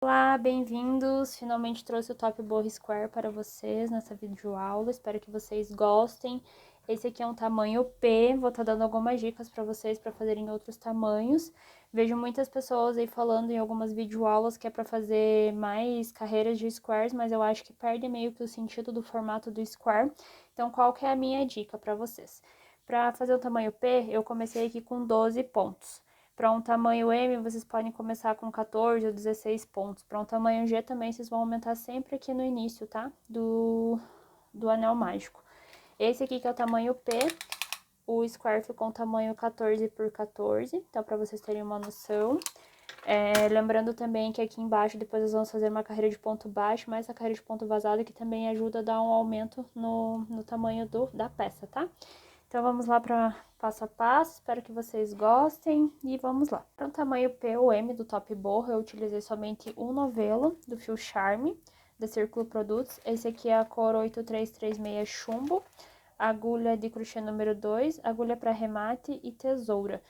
Olá, bem-vindos! Finalmente trouxe o top boho square para vocês nessa videoaula, espero que vocês gostem. Esse aqui é um tamanho P, vou estar dando algumas dicas para vocês para fazerem outros tamanhos. Vejo muitas pessoas aí falando em algumas videoaulas que é para fazer mais carreiras de squares, mas eu acho que perde meio que o sentido do formato do square. Então, qual que é a minha dica para vocês? Para fazer o tamanho P, eu comecei aqui com 12 pontos. Para um tamanho M, vocês podem começar com 14 ou 16 pontos. Para um tamanho G também, vocês vão aumentar sempre aqui no início, tá? Do anel mágico. Esse aqui que é o tamanho P, o square ficou um tamanho 14 por 14, então para vocês terem uma noção. Lembrando também que aqui embaixo depois nós vamos fazer uma carreira de ponto baixo, mais a carreira de ponto vazado, que também ajuda a dar um aumento no tamanho da peça, tá? Então, vamos lá para passo a passo, espero que vocês gostem e vamos lá. Para o tamanho P ou M do top boho, eu utilizei somente um novelo do fio Charme, da Círculo Produtos. Esse aqui é a cor 8336 chumbo, agulha de crochê número 2, agulha para remate e tesoura.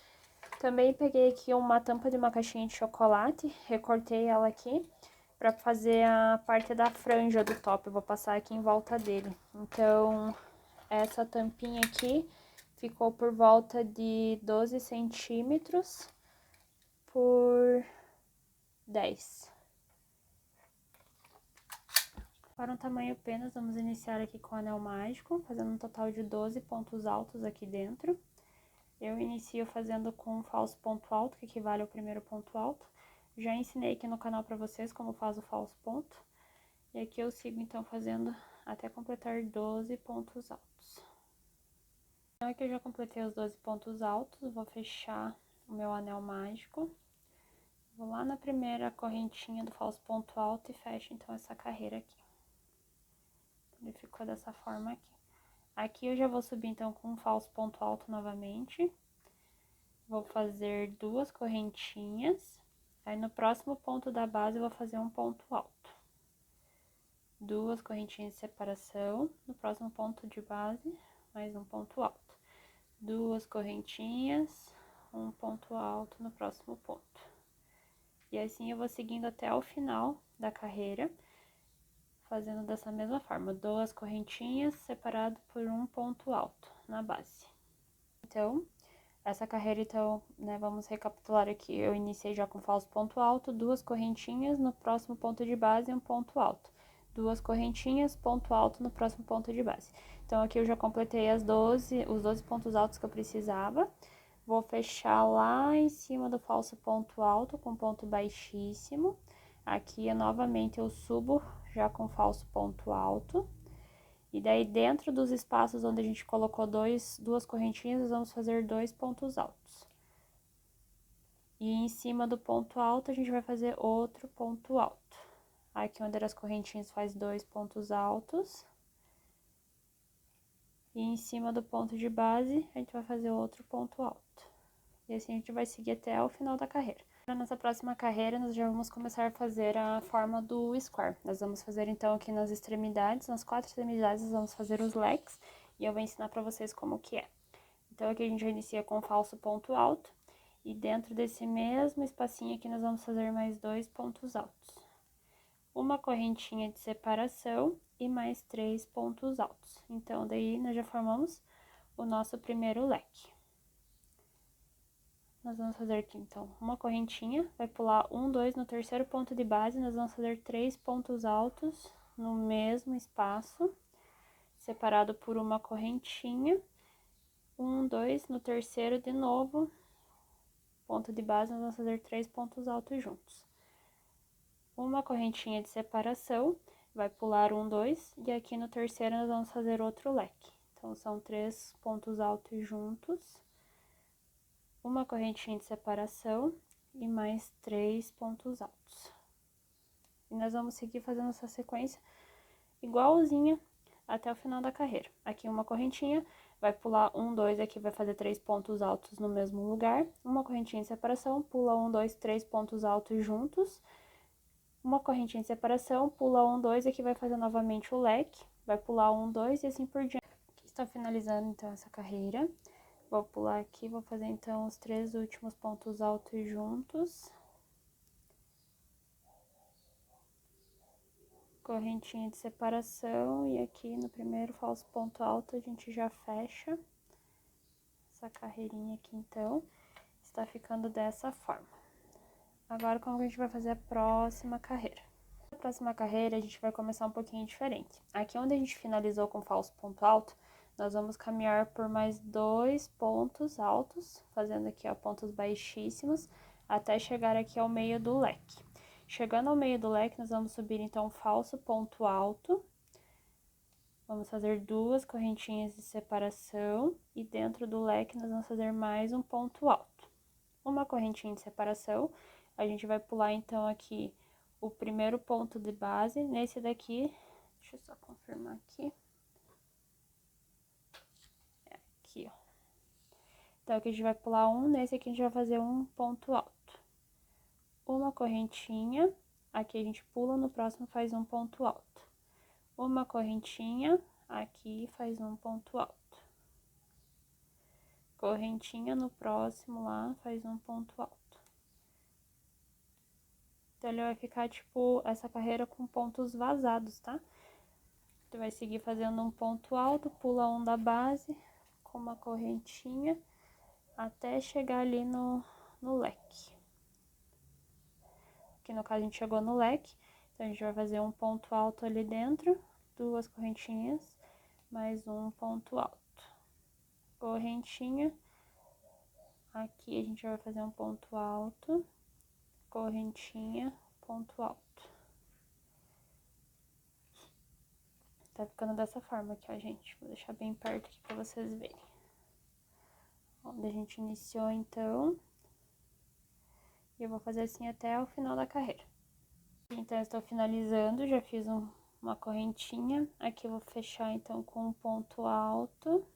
Também peguei aqui uma tampa de uma caixinha de chocolate, recortei ela aqui para fazer a parte da franja do top, eu vou passar aqui em volta dele. Então, essa tampinha aqui ficou por volta de 12 centímetros por 10. Para um tamanho P, nós vamos iniciar aqui com o anel mágico, fazendo um total de 12 pontos altos aqui dentro. Eu inicio fazendo com um falso ponto alto, que equivale ao primeiro ponto alto. Já ensinei aqui no canal para vocês como faz o falso ponto. E aqui eu sigo, então, fazendo até completar 12 pontos altos. Então, aqui eu já completei os 12 pontos altos, vou fechar o meu anel mágico. Vou lá na primeira correntinha do falso ponto alto e fecho, então, essa carreira aqui. Ele ficou dessa forma aqui. Aqui eu já vou subir, então, com um falso ponto alto novamente. Vou fazer 2 correntinhas. Aí, no próximo ponto da base, eu vou fazer um ponto alto. 2 correntinhas de separação. No próximo ponto de base, mais um ponto alto. 2 correntinhas, um ponto alto no próximo ponto. E assim eu vou seguindo até o final da carreira, fazendo dessa mesma forma, 2 correntinhas separado por um ponto alto na base. Então, essa carreira, então, né, vamos recapitular aqui. Eu iniciei já com falso ponto alto, 2 correntinhas, no próximo ponto de base, um ponto alto. 2 correntinhas, ponto alto no próximo ponto de base. Então, aqui eu já completei os 12 pontos altos que eu precisava. Vou fechar lá em cima do falso ponto alto com ponto baixíssimo. Aqui, novamente, eu subo já com falso ponto alto. E daí, dentro dos espaços onde a gente colocou duas correntinhas, nós vamos fazer 2 pontos altos. E em cima do ponto alto, a gente vai fazer outro ponto alto. Aqui, onde as correntinhas, faz 2 pontos altos. E em cima do ponto de base, a gente vai fazer outro ponto alto. E assim, a gente vai seguir até o final da carreira. Na nossa próxima carreira, nós já vamos começar a fazer a forma do square. Nós vamos fazer, então, aqui nas extremidades, nas 4 extremidades, nós vamos fazer os leques. E eu vou ensinar pra vocês como que é. Então, aqui a gente já inicia com o falso ponto alto. E dentro desse mesmo espacinho aqui, nós vamos fazer mais 2 pontos altos. Uma correntinha de separação e mais 3 pontos altos. Então, daí, nós já formamos o nosso primeiro leque. Nós vamos fazer aqui, então, uma correntinha, vai pular 1, 2, no terceiro ponto de base, nós vamos fazer 3 pontos altos no mesmo espaço, separado por uma correntinha. 1, 2, no terceiro de novo, ponto de base, nós vamos fazer 3 pontos altos juntos. Uma correntinha de separação, vai pular 1, 2, e aqui no terceiro nós vamos fazer outro leque. Então, são 3 pontos altos juntos. Uma correntinha de separação e mais 3 pontos altos. E nós vamos seguir fazendo essa sequência igualzinha até o final da carreira. Aqui uma correntinha, vai pular 1, 2, aqui vai fazer 3 pontos altos no mesmo lugar. Uma correntinha de separação, pula 1, 2, 3 pontos altos juntos. Uma correntinha de separação, pula 1, 2, aqui vai fazer novamente o leque. Vai pular 1, 2 e assim por diante. Aqui está finalizando, então, essa carreira. Vou pular aqui, vou fazer, então, os 3 últimos pontos altos juntos. correntinha de separação e aqui no primeiro falso ponto alto a gente já fecha essa carreirinha aqui, então, está ficando dessa forma. Agora, como que a gente vai fazer a próxima carreira? A próxima carreira, a gente vai começar um pouquinho diferente. Aqui onde a gente finalizou com falso ponto alto, nós vamos caminhar por mais 2 pontos altos, fazendo aqui, ó, pontos baixíssimos, até chegar aqui ao meio do leque. Chegando ao meio do leque, nós vamos subir, então, falso ponto alto. Vamos fazer 2 correntinhas de separação e dentro do leque nós vamos fazer mais um ponto alto. Uma correntinha de separação, a gente vai pular, então, aqui o primeiro ponto de base. Nesse daqui, deixa eu só confirmar aqui. É aqui, ó. Então, aqui a gente vai pular um, nesse aqui a gente vai fazer um ponto alto. Uma correntinha, aqui a gente pula, no próximo faz um ponto alto. Uma correntinha, aqui faz um ponto alto. Correntinha no próximo lá, faz um ponto alto. Então, ele vai ficar, tipo, essa carreira com pontos vazados, tá? Tu vai seguir fazendo um ponto alto, pula um da base, com uma correntinha, até chegar ali no leque. Aqui no caso a gente chegou no leque, então a gente vai fazer um ponto alto ali dentro, 2 correntinhas, mais um ponto alto. Correntinha, aqui a gente vai fazer um ponto alto, correntinha, ponto alto. Tá ficando dessa forma aqui, ó, gente. Vou deixar bem perto aqui pra vocês verem. Onde a gente iniciou, então. E eu vou fazer assim até o final da carreira. Então, eu estou finalizando, já fiz uma correntinha. Aqui eu vou fechar, então, com um ponto alto,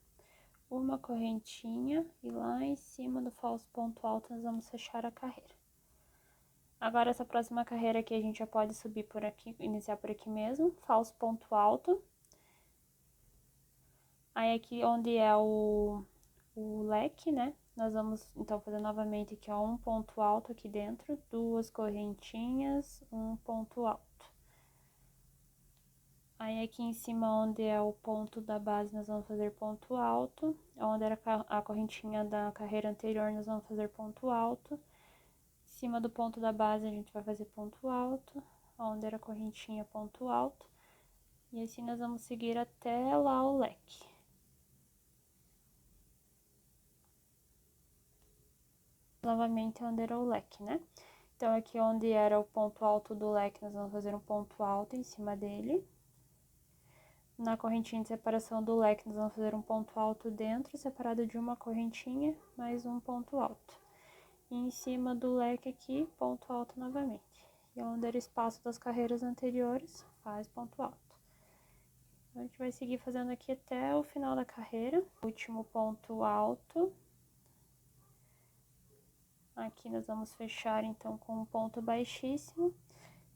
uma correntinha. E lá em cima do falso ponto alto, nós vamos fechar a carreira. Agora, essa próxima carreira aqui, a gente já pode subir por aqui, iniciar por aqui mesmo. Falso ponto alto. Aí, aqui onde é o leque, né? Nós vamos, então, fazer novamente aqui, ó, um ponto alto aqui dentro, 2 correntinhas, um ponto alto. Aí, aqui em cima, onde é o ponto da base, nós vamos fazer ponto alto. Onde era a correntinha da carreira anterior, nós vamos fazer ponto alto. Em cima do ponto da base, a gente vai fazer ponto alto. Onde era a correntinha, ponto alto. E assim, nós vamos seguir até lá o leque. Novamente, onde era o leque, né? Então, aqui onde era o ponto alto do leque, nós vamos fazer um ponto alto em cima dele. Na correntinha de separação do leque, nós vamos fazer um ponto alto dentro, separado de uma correntinha, mais um ponto alto. E em cima do leque aqui, ponto alto novamente. E onde era o espaço das carreiras anteriores, faz ponto alto. Então, a gente vai seguir fazendo aqui até o final da carreira. Último ponto alto. Aqui nós vamos fechar, então, com um ponto baixíssimo.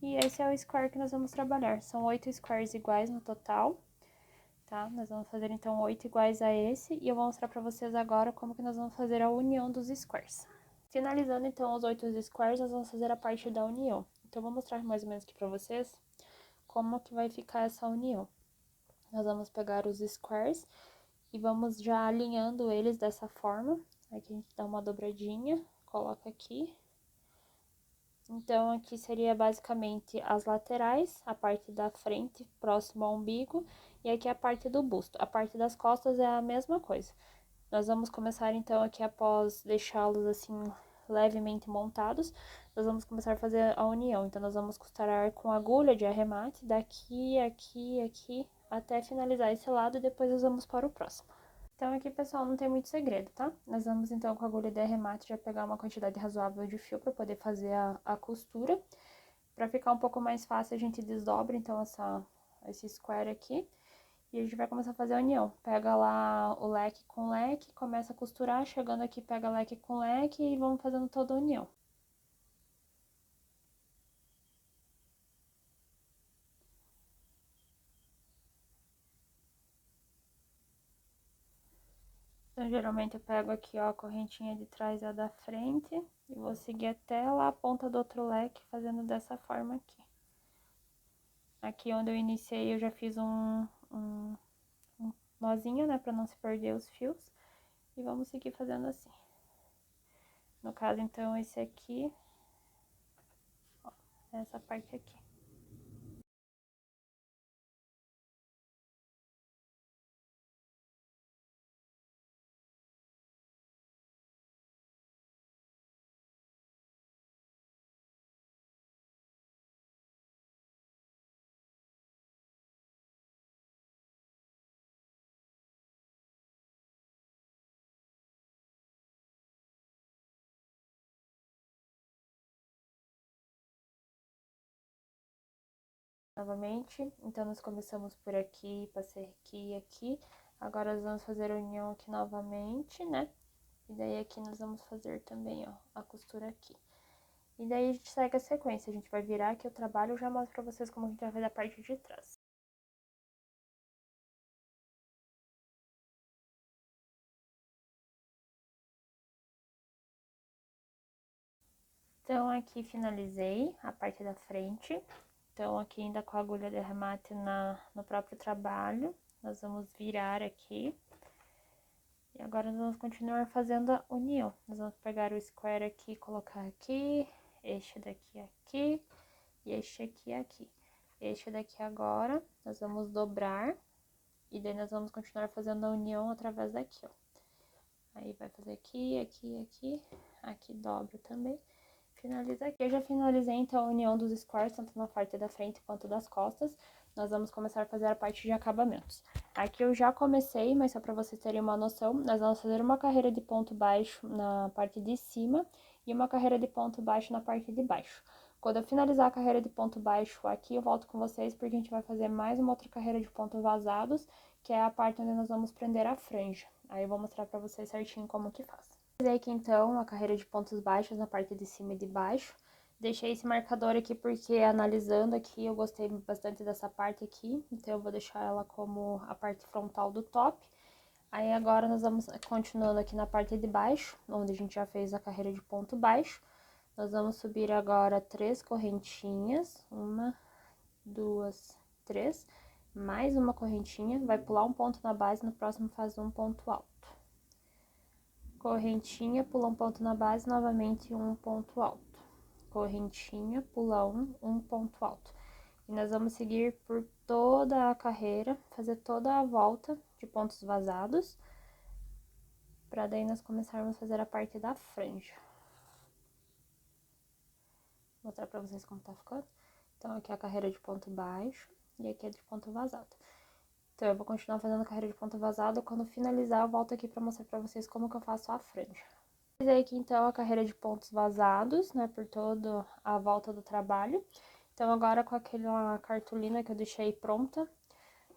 E esse é o square que nós vamos trabalhar. São 8 squares iguais no total, tá? Nós vamos fazer, então, 8 iguais a esse. E eu vou mostrar pra vocês agora como que nós vamos fazer a união dos squares. Finalizando, então, os 8 squares, nós vamos fazer a parte da união. Então, eu vou mostrar mais ou menos aqui pra vocês como que vai ficar essa união. Nós vamos pegar os squares e vamos já alinhando eles dessa forma. Aqui a gente dá uma dobradinha. Coloca aqui. Então, aqui seria basicamente as laterais, a parte da frente, próximo ao umbigo, e aqui a parte do busto. A parte das costas é a mesma coisa. Nós vamos começar, então, aqui após deixá-los, assim, levemente montados, nós vamos começar a fazer a união. Então, nós vamos costurar com agulha de arremate, daqui, aqui, aqui, até finalizar esse lado, e depois nós vamos para o próximo. Então, aqui, pessoal, não tem muito segredo, tá? Nós vamos, então, com a agulha de arremate, já pegar uma quantidade razoável de fio para poder fazer a costura. Para ficar um pouco mais fácil, a gente desdobra, então, esse square aqui. E a gente vai começar a fazer a união. Pega lá o leque com leque, começa a costurar, chegando aqui, pega leque com leque e vamos fazendo toda a união. Então, geralmente eu pego aqui, ó, a correntinha de trás e a da frente, e vou seguir até lá a ponta do outro leque, fazendo dessa forma aqui. Aqui onde eu iniciei, eu já fiz um nozinho, né, pra não se perder os fios. E vamos seguir fazendo assim. No caso, então, esse aqui, ó, essa parte aqui. Novamente, então nós começamos por aqui, passei aqui e aqui. Agora nós vamos fazer a união aqui novamente, né? E daí aqui nós vamos fazer também, ó, a costura aqui. E daí a gente segue a sequência, a gente vai virar aqui o trabalho e eu já mostro pra vocês como a gente vai fazer a parte de trás. Então, aqui finalizei a parte da frente. Então, aqui ainda com a agulha de arremate no próprio trabalho, nós vamos virar aqui. E agora nós vamos continuar fazendo a união. Nós vamos pegar o square aqui, colocar aqui, este daqui aqui e este aqui aqui. Este daqui agora, nós vamos dobrar e daí nós vamos continuar fazendo a união através daqui, ó. Aí vai fazer aqui, aqui, aqui, aqui dobra também. Finaliza aqui. Eu já finalizei, então, a união dos squares, tanto na parte da frente quanto das costas. Nós vamos começar a fazer a parte de acabamentos. Aqui eu já comecei, mas só para vocês terem uma noção, nós vamos fazer uma carreira de ponto baixo na parte de cima e uma carreira de ponto baixo na parte de baixo. Quando eu finalizar a carreira de ponto baixo aqui, eu volto com vocês, porque a gente vai fazer mais uma outra carreira de pontos vazados, que é a parte onde nós vamos prender a franja. Aí eu vou mostrar pra vocês certinho como que faz. Fiz aqui então a carreira de pontos baixos na parte de cima e de baixo. Deixei esse marcador aqui porque analisando aqui eu gostei bastante dessa parte aqui, então eu vou deixar ela como a parte frontal do top. Aí agora nós vamos continuando aqui na parte de baixo, onde a gente já fez a carreira de ponto baixo. Nós vamos subir agora 3 correntinhas, 1, 2, 3, mais uma correntinha, vai pular um ponto na base, no próximo faz um ponto alto. Correntinha, pula um ponto na base, novamente um ponto alto. Correntinha, pula um ponto alto. E nós vamos seguir por toda a carreira, fazer toda a volta de pontos vazados, pra daí nós começarmos a fazer a parte da franja. Vou mostrar pra vocês como tá ficando. Então, aqui é a carreira de ponto baixo e aqui é de ponto vazado. Então, eu vou continuar fazendo a carreira de ponto vazado, quando finalizar eu volto aqui pra mostrar pra vocês como que eu faço a franja. Fiz aqui, então, a carreira de pontos vazados, né, por toda a volta do trabalho. Então, agora com aquela cartolina que eu deixei pronta,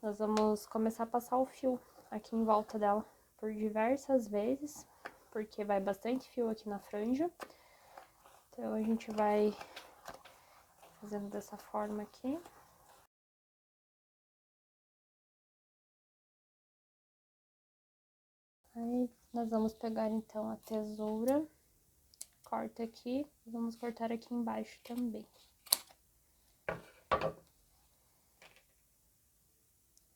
nós vamos começar a passar o fio aqui em volta dela por diversas vezes, porque vai bastante fio aqui na franja. Então, a gente vai fazendo dessa forma aqui. Aí, nós vamos pegar, então, a tesoura, corta aqui, vamos cortar aqui embaixo também.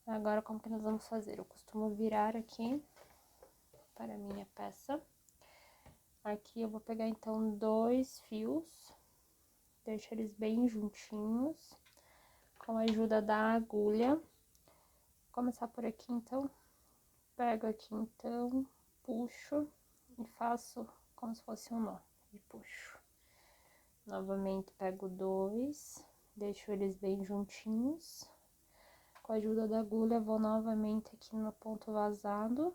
Agora, como que nós vamos fazer? Eu costumo virar aqui para a minha peça. Aqui eu vou pegar, então, 2 fios, deixo eles bem juntinhos, com a ajuda da agulha. Vou começar por aqui, então, pego aqui, então, puxo e faço como se fosse um nó, e puxo. Novamente, pego 2, deixo eles bem juntinhos. Com a ajuda da agulha, vou novamente aqui no ponto vazado.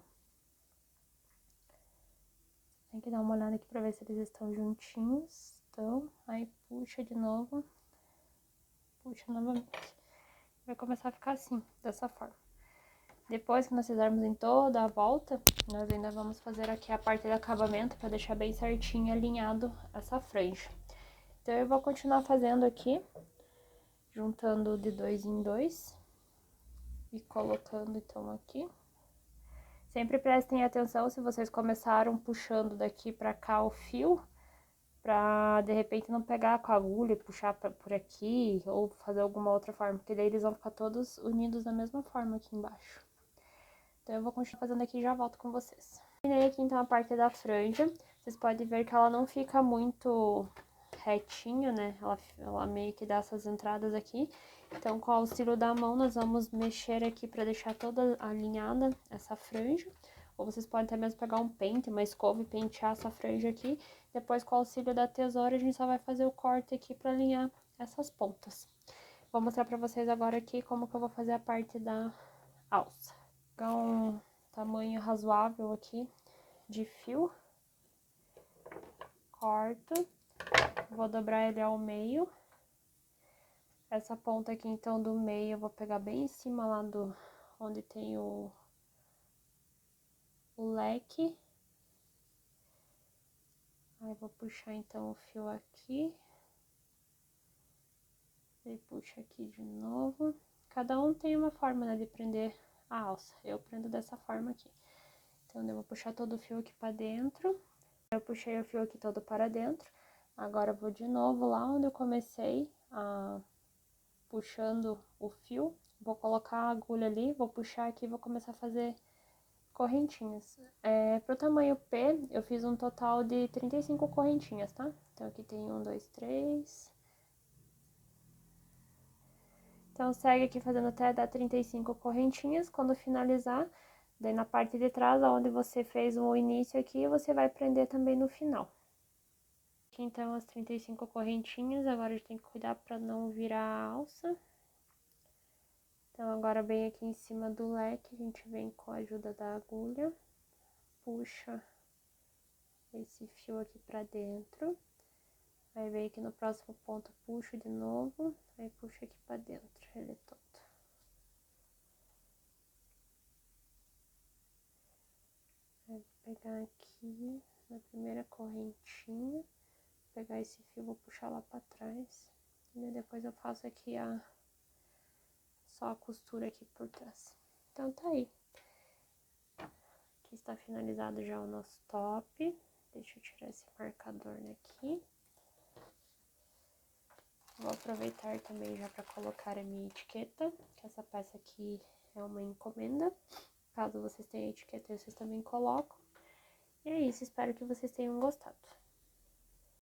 Tem que dar uma olhada aqui pra ver se eles estão juntinhos. Então, aí puxa de novo. Puxa novamente. Vai começar a ficar assim, dessa forma. Depois que nós fizermos em toda a volta, nós ainda vamos fazer aqui a parte de acabamento pra deixar bem certinho alinhado essa franja. Então, eu vou continuar fazendo aqui, juntando de 2 em 2. E colocando, então, aqui. Sempre prestem atenção se vocês começaram puxando daqui pra cá o fio, pra de repente não pegar com a agulha e puxar por aqui, ou fazer alguma outra forma, porque daí eles vão ficar todos unidos da mesma forma aqui embaixo. Então eu vou continuar fazendo aqui e já volto com vocês. Terminei aqui então a parte da franja, vocês podem ver que ela não fica muito retinho, né? Ela meio que dá essas entradas aqui. Então, com o auxílio da mão, nós vamos mexer aqui para deixar toda alinhada essa franja. Ou vocês podem até mesmo pegar um pente, uma escova e pentear essa franja aqui. Depois, com o auxílio da tesoura, a gente só vai fazer o corte aqui para alinhar essas pontas. Vou mostrar para vocês agora aqui como que eu vou fazer a parte da alça. Vou pegar um tamanho razoável aqui de fio. Corto. Vou dobrar ele ao meio. Essa ponta aqui, então, do meio, eu vou pegar bem em cima lá onde tem o leque. Aí, vou puxar, então, o fio aqui. E puxo aqui de novo. Cada um tem uma forma, né, de prender a alça. Eu prendo dessa forma aqui. Então, eu vou puxar todo o fio aqui pra dentro. Eu puxei o fio aqui todo para dentro. Agora, eu vou de novo lá onde eu comecei puxando o fio. Vou colocar a agulha ali, vou puxar aqui e vou começar a fazer correntinhas. Pro tamanho P, eu fiz um total de 35 correntinhas, tá? Então, aqui tem 1, 2, 3. Então, segue aqui fazendo até dar 35 correntinhas. Quando finalizar, daí na parte de trás, onde você fez o início aqui, você vai prender também no final. Aqui, então, as 35 correntinhas. Agora, a gente tem que cuidar pra não virar a alça. Então, agora, bem aqui em cima do leque, a gente vem com a ajuda da agulha, puxa esse fio aqui pra dentro. Aí, vem aqui no próximo ponto, puxo de novo, aí puxo aqui pra dentro, ele todo. Aí, vou pegar aqui na primeira correntinha, pegar esse fio, vou puxar lá pra trás. E depois eu faço aqui só a costura aqui por trás. Então, tá aí. Aqui está finalizado já o nosso top. Deixa eu tirar esse marcador daqui. Vou aproveitar também já para colocar a minha etiqueta, que essa peça aqui é uma encomenda. Caso vocês tenham etiqueta, vocês também colocam. E é isso, espero que vocês tenham gostado.